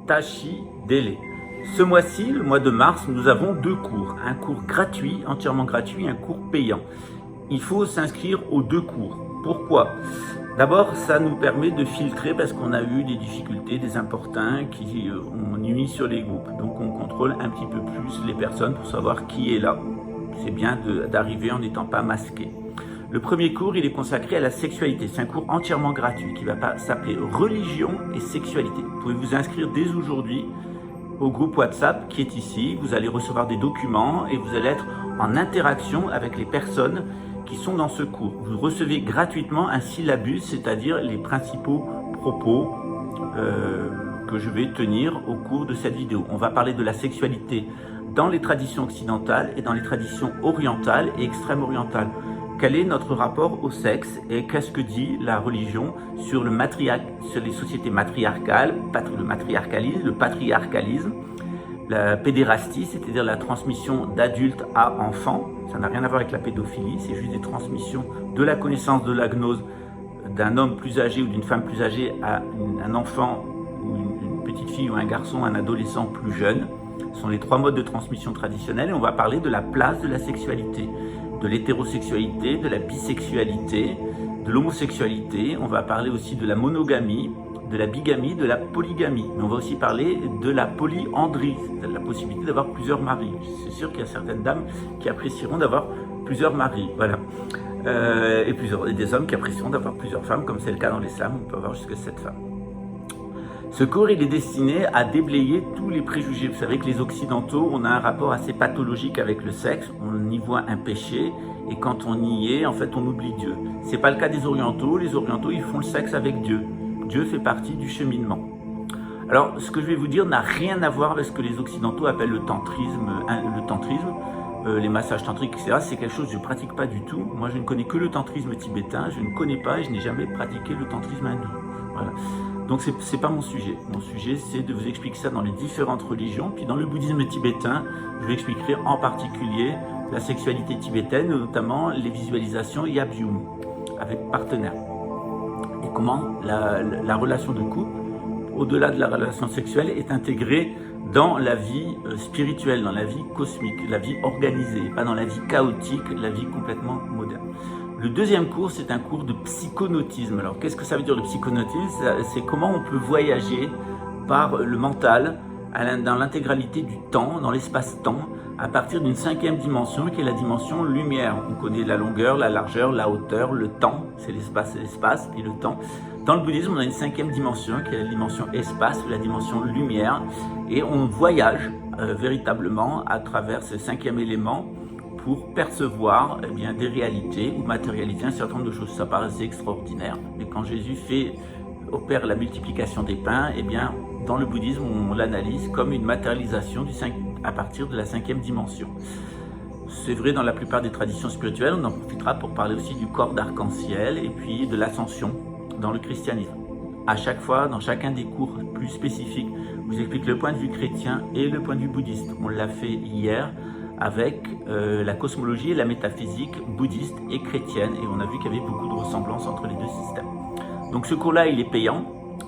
Tashi Dele. Ce mois-ci, le mois de mars, nous avons 2 cours. Un cours gratuit, entièrement gratuit, un cours payant. Il faut s'inscrire aux 2 cours. Pourquoi? D'abord, ça nous permet de filtrer parce qu'on a eu des difficultés, des importuns qui ont nuit sur les groupes. Donc on contrôle un petit peu plus les personnes pour savoir qui est là. C'est bien d'arriver en n'étant pas masqué. Le premier cours, il est consacré à la sexualité. C'est un cours entièrement gratuit qui va s'appeler Religion et sexualité. Vous pouvez vous inscrire dès aujourd'hui au groupe WhatsApp qui est ici. Vous allez recevoir des documents et vous allez être en interaction avec les personnes qui sont dans ce cours. Vous recevez gratuitement un syllabus, c'est-à-dire les principaux propos que je vais tenir au cours de cette vidéo. On va parler de la sexualité dans les traditions occidentales et dans les traditions orientales et extrême-orientales. Quel est notre rapport au sexe et qu'est-ce que dit la religion sur les sociétés matriarcales, le patriarcalisme, la pédérastie, c'est-à-dire la transmission d'adultes à enfants. Ça n'a rien à voir avec la pédophilie, c'est juste des transmissions de la connaissance de la gnose d'un homme plus âgé ou d'une femme plus âgée à un enfant ou une petite fille ou un garçon, un adolescent plus jeune. Ce sont les 3 modes de transmission traditionnels et on va parler de la place de la sexualité, de l'hétérosexualité, de la bisexualité, de l'homosexualité. On va parler aussi de la monogamie, de la bigamie, de la polygamie. Mais on va aussi parler de la polyandrie, de la possibilité d'avoir plusieurs maris. C'est sûr qu'il y a certaines dames qui apprécieront d'avoir plusieurs maris, voilà. Et des hommes qui apprécieront d'avoir plusieurs femmes, comme c'est le cas dans l'islam, on peut avoir jusqu'à 7 femmes. Ce cours, il est destiné à déblayer tous les préjugés. Vous savez que les Occidentaux, on a un rapport assez pathologique avec le sexe. On y voit un péché et quand on y est, en fait, on oublie Dieu. C'est pas le cas des Orientaux. Les Orientaux, ils font le sexe avec Dieu. Dieu fait partie du cheminement. Alors, ce que je vais vous dire n'a rien à voir avec ce que les Occidentaux appellent le tantrisme, les massages tantriques, etc. C'est quelque chose que je ne pratique pas du tout. Moi, je ne connais que le tantrisme tibétain. Je ne connais pas et je n'ai jamais pratiqué le tantrisme hindou. Voilà. Donc c'est pas mon sujet. Mon sujet, c'est de vous expliquer ça dans les différentes religions. Puis dans le bouddhisme tibétain, je vais expliquer en particulier la sexualité tibétaine, notamment les visualisations Yabyum avec partenaire. Et comment la relation de couple, au-delà de la relation sexuelle, est intégrée dans la vie spirituelle, dans la vie cosmique, la vie organisée, pas dans la vie chaotique, la vie complètement moderne. Le deuxième cours, c'est un cours de psychonautisme. Alors, qu'est-ce que ça veut dire le psychonautisme? C'est comment on peut voyager par le mental dans l'intégralité du temps, dans l'espace-temps, à partir d'une 5e dimension qui est la dimension lumière. On connaît la longueur, la largeur, la hauteur, le temps, c'est l'espace et le temps. Dans le bouddhisme, on a une 5e dimension qui est la dimension espace, la dimension lumière, et on voyage véritablement à travers ce 5e élément pour percevoir des réalités ou matérialiser un certain nombre de choses. Ça paraissait extraordinaire, mais quand Jésus opère la multiplication des pains, dans le bouddhisme, on l'analyse comme une matérialisation à partir de la 5e dimension. C'est vrai dans la plupart des traditions spirituelles, on en profitera pour parler aussi du corps d'arc-en-ciel et puis de l'ascension dans le christianisme. À chaque fois, dans chacun des cours plus spécifiques, je vous explique le point de vue chrétien et le point de vue bouddhiste. On l'a fait hier avec la cosmologie et la métaphysique bouddhiste et chrétienne. Et on a vu qu'il y avait beaucoup de ressemblances entre les 2 systèmes. Donc ce cours-là, il est payant.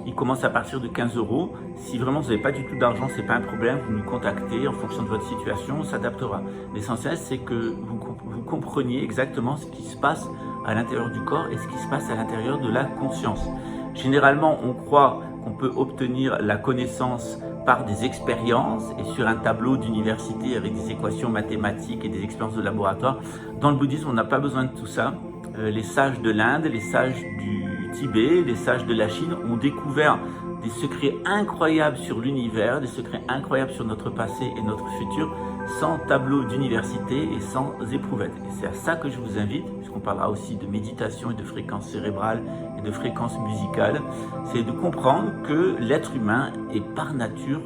Il commence à partir de 15 €. Si vraiment vous n'avez pas du tout d'argent, ce n'est pas un problème. Vous nous contactez en fonction de votre situation, on s'adaptera. L'essentiel, c'est que vous compreniez exactement ce qui se passe à l'intérieur du corps et ce qui se passe à l'intérieur de la conscience. Généralement, on croit qu'on peut obtenir la connaissance par des expériences et sur un tableau d'université avec des équations mathématiques et des expériences de laboratoire. Dans le bouddhisme, on n'a pas besoin de tout ça. Les sages de l'Inde, les sages du Tibet, les sages de la Chine ont découvert des secrets incroyables sur l'univers, des secrets incroyables sur notre passé et notre futur, sans tableau d'université et sans éprouvette. Et c'est à ça que je vous invite, puisqu'on parlera aussi de méditation et de fréquences cérébrales et de fréquences musicales, c'est de comprendre que l'être humain est par nature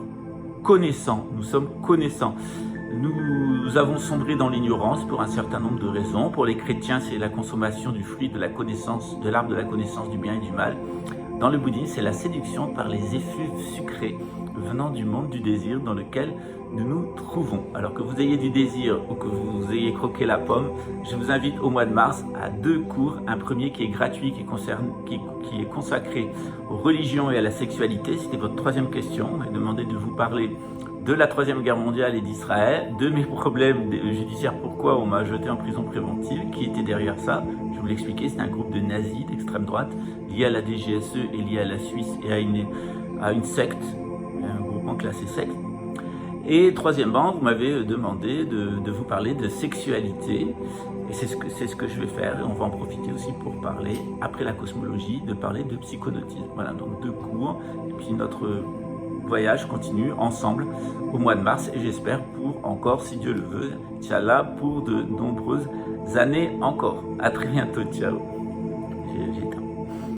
connaissant. Nous sommes connaissants. Nous avons sombré dans l'ignorance pour un certain nombre de raisons. Pour les chrétiens, c'est la consommation du fruit de la connaissance, de l'arbre de la connaissance du bien et du mal. Dans le bouddhisme, c'est la séduction par les effluves sucrés venant du monde du désir dans lequel nous nous trouvons. Alors que vous ayez du désir ou que vous ayez croqué la pomme, je vous invite au mois de mars à 2 cours. Un premier qui est gratuit, qui est consacré aux religions et à la sexualité. C'était votre 3e question. On m'a demandé de vous parler de la 3e guerre mondiale et d'Israël, de mes problèmes judiciaires, pourquoi on m'a jeté en prison préventive, qui était derrière ça. Je vous l'expliquais, c'est un groupe de nazis d'extrême droite lié à la DGSE et lié à la Suisse et à une secte, un groupement classé secte. Et 3e banc, vous m'avez demandé de vous parler de sexualité, et c'est ce que je vais faire, et on va en profiter aussi pour parler, après la cosmologie, de parler de psychonautisme. Voilà, donc 2 cours, et puis notre voyage continue ensemble au mois de mars, et j'espère pour encore, si Dieu le veut, Inch'Allah, pour de nombreuses années encore. À très bientôt, ciao.